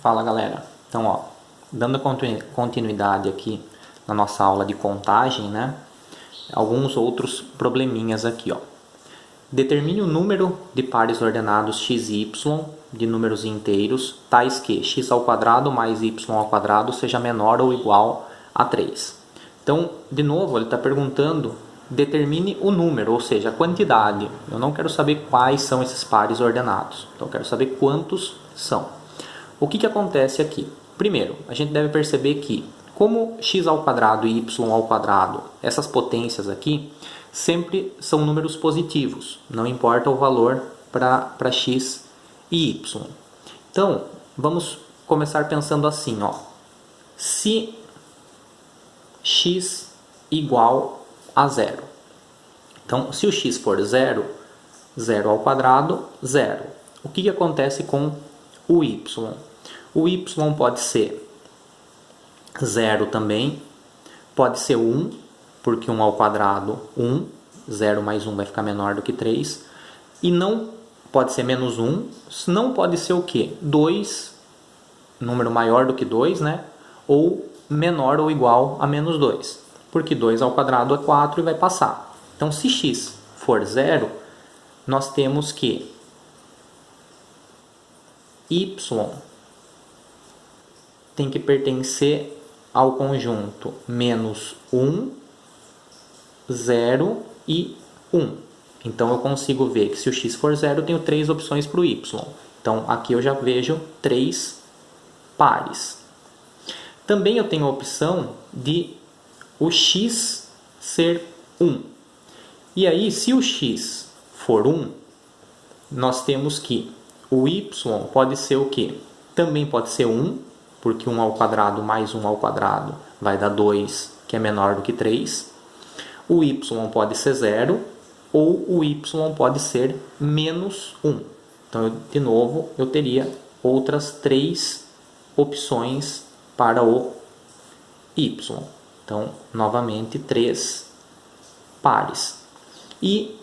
Fala galera, então dando continuidade aqui na nossa aula de contagem, né? Alguns outros probleminhas aqui, Determine o número de pares ordenados x e y de números inteiros, tais que x ao quadrado mais y ao quadrado seja menor ou igual a 3. Então, de novo, ele está perguntando, determine o número, ou seja, a quantidade. Eu não quero saber quais são esses pares ordenados, então eu quero saber quantos são. O que acontece aqui? Primeiro, a gente deve perceber que, como x ao quadrado e y ao quadrado, essas potências aqui, sempre são números positivos, não importa o valor para x e y. Então, vamos começar pensando assim, se x igual a zero. Então, se o x for zero, zero ao quadrado, zero. O que acontece com o y? O y pode ser 0 também, pode ser 1, porque 1 ao quadrado, 1, 0 mais 1 vai ficar menor do que 3, e não pode ser menos 1, não pode ser o quê? 2, número maior do que 2, né? Ou menor ou igual a menos 2, porque 2 ao quadrado é 4 e vai passar. Então, se x for 0, nós temos que y tem que pertencer ao conjunto menos 1, 0 e 1. Então, eu consigo ver que se o x for 0, eu tenho 3 opções para o y. Então, aqui eu já vejo 3 pares. Também eu tenho a opção de o x ser 1. E aí, se o x for 1, nós temos que o y pode ser o quê? Também pode ser 1, porque 1 ao quadrado mais 1 ao quadrado vai dar 2, que é menor do que 3. O y pode ser 0, ou o y pode ser menos 1. Então, de novo, eu teria outras 3 opções para o y. Então, novamente, 3 pares. E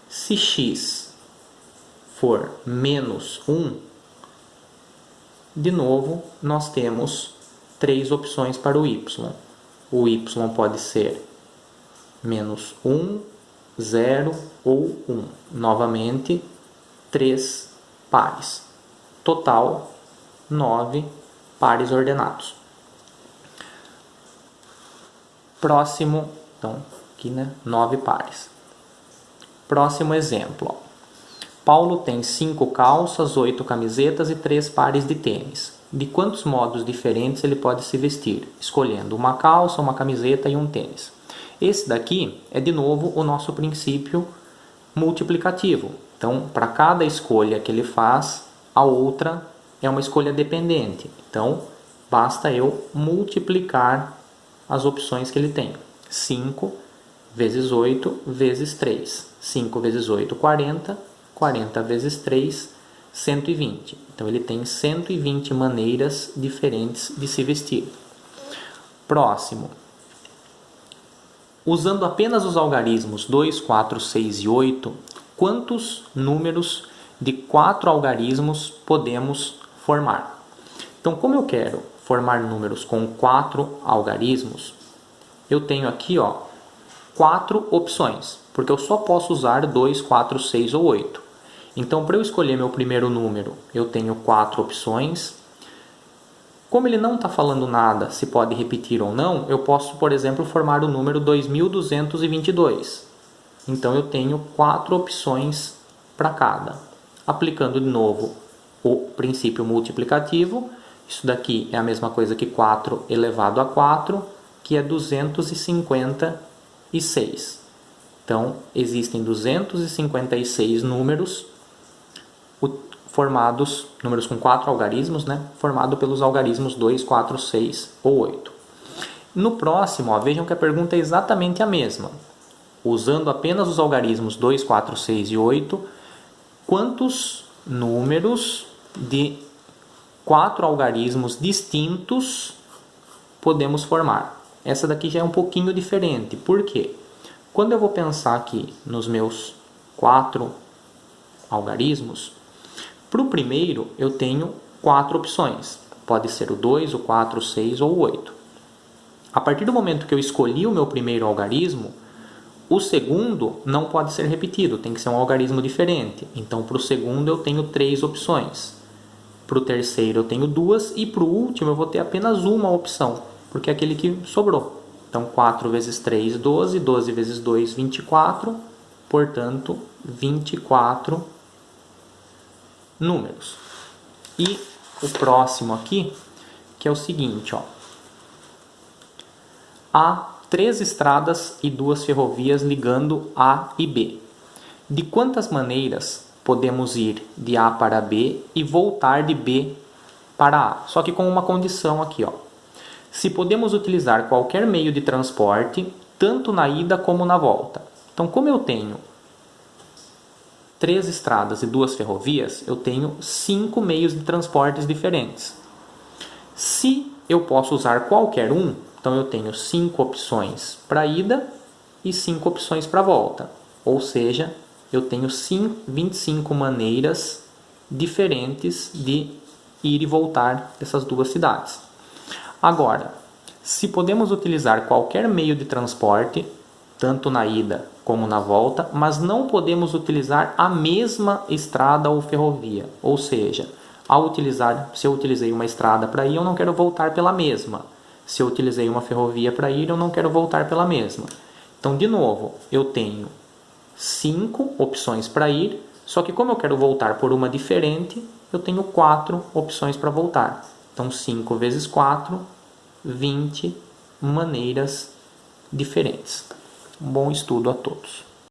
se x for menos 1, de novo, nós temos 3 opções para o y. O y pode ser menos 1, 0 ou 1. Novamente, 3 pares. Total, 9 pares ordenados. Próximo, então, aqui, 9 pares. Próximo exemplo, Paulo tem 5 calças, 8 camisetas e 3 pares de tênis. De quantos modos diferentes ele pode se vestir? Escolhendo uma calça, uma camiseta e um tênis. Esse daqui é, de novo, o nosso princípio multiplicativo. Então, para cada escolha que ele faz, a outra é uma escolha dependente. Então, basta eu multiplicar as opções que ele tem. 5 vezes 8 vezes 3. 5 vezes 8, 40. 40 vezes 3, 120. Então, ele tem 120 maneiras diferentes de se vestir. Próximo. Usando apenas os algarismos 2, 4, 6 e 8, quantos números de 4 algarismos podemos formar? Então, como eu quero formar números com 4 algarismos, eu tenho aqui 4 opções, porque eu só posso usar 2, 4, 6 ou 8. Então, para eu escolher meu primeiro número, eu tenho 4 opções. Como ele não está falando nada se pode repetir ou não, eu posso, por exemplo, formar o número 2222. Então, eu tenho 4 opções para cada. Aplicando de novo o princípio multiplicativo, isso daqui é a mesma coisa que 4 elevado a 4, que é 256. Então, existem 256 números formados, números com 4 algarismos, formado pelos algarismos 2, 4, 6 ou 8. No próximo, vejam que a pergunta é exatamente a mesma. Usando apenas os algarismos 2, 4, 6 e 8, quantos números de 4 algarismos distintos podemos formar? Essa daqui já é um pouquinho diferente. Por quê? Quando eu vou pensar aqui nos meus 4 algarismos, para o primeiro eu tenho 4 opções. Pode ser o 2, o 4, o 6 ou o 8. A partir do momento que eu escolhi o meu primeiro algarismo, o segundo não pode ser repetido, tem que ser um algarismo diferente. Então, para o segundo eu tenho 3 opções. Para o terceiro eu tenho 2 e para o último eu vou ter apenas uma opção, porque é aquele que sobrou. Então, 4 vezes 3, 12, 12 vezes 2, 24, portanto, 24 números. E o próximo aqui, que é o seguinte, ó. Há 3 estradas e 2 ferrovias ligando A e B. De quantas maneiras podemos ir de A para B e voltar de B para A? Só que com uma condição aqui, ó. Se podemos utilizar qualquer meio de transporte, tanto na ida como na volta. Então, como eu tenho 3 estradas e 2 ferrovias, eu tenho 5 meios de transportes diferentes. Se eu posso usar qualquer um, então eu tenho 5 opções para ida e 5 opções para volta. Ou seja, eu tenho 25 maneiras diferentes de ir e voltar dessas duas cidades. Agora, se podemos utilizar qualquer meio de transporte, tanto na ida como na volta, mas não podemos utilizar a mesma estrada ou ferrovia. Ou seja, se eu utilizei uma estrada para ir, eu não quero voltar pela mesma. Se eu utilizei uma ferrovia para ir, eu não quero voltar pela mesma. Então, de novo, eu tenho 5 opções para ir, só que como eu quero voltar por uma diferente, eu tenho 4 opções para voltar. Então, 5 vezes 4, 20 maneiras diferentes. Um bom estudo a todos.